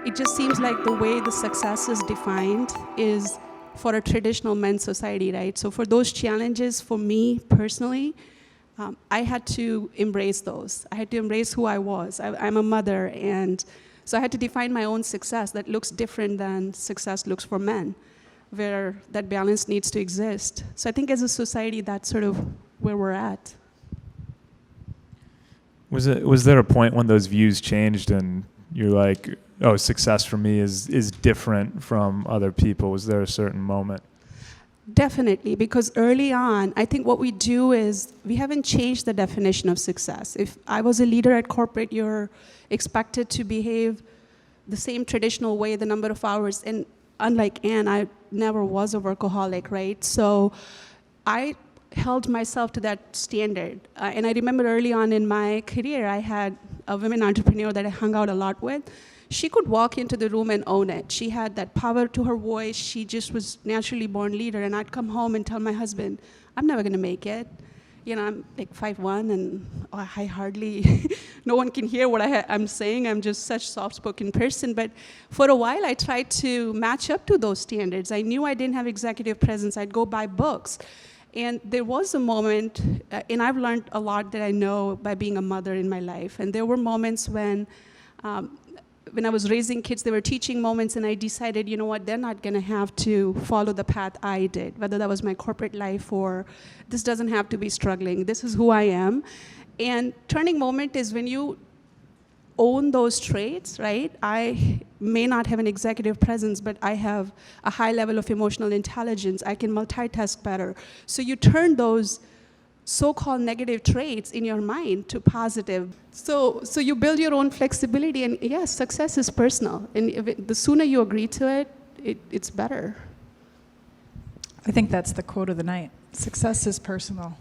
it just seems like the way the success is defined is for a traditional men's society, right? So for those challenges, for me personally, I had to embrace those. I had to embrace who I was. I'm a mother, and so I had to define my own success that looks different than success looks for men, where that balance needs to exist. So I think as a society, that's sort of where we're at. Was there a point when those views changed and you're like, oh, success for me is different from other people? Was there a certain moment? Definitely, because early on, I think what we do is we haven't changed the definition of success. If I was a leader at corporate, you're expected to behave the same traditional way, the number of hours. And unlike Anne, I never was a workaholic, right? So I held myself to that standard. And I remember early on in my career, I had a women entrepreneur that I hung out a lot with. She could walk into the room and own it. She had that power to her voice. She just was naturally born leader. And I'd come home and tell my husband, I'm never going to make it. You know, I'm like 5'1", and I hardly, no one can hear what I'm saying. I'm just such soft-spoken person. But for a while, I tried to match up to those standards. I knew I didn't have executive presence. I'd go buy books. And there was a moment, and I've learned a lot that I know by being a mother in my life. And there were moments when I was raising kids, there were teaching moments, and I decided, you know what, they're not going to have to follow the path I did, whether that was my corporate life or this doesn't have to be struggling. This is who I am. And turning moment is when you own those traits, right? I may not have an executive presence, but I have a high level of emotional intelligence. I can multitask better. So you turn those so-called negative traits in your mind to positive. So you build your own flexibility, and yes, success is personal. And the sooner you agree to it, it's better. I think that's the quote of the night. Success is personal.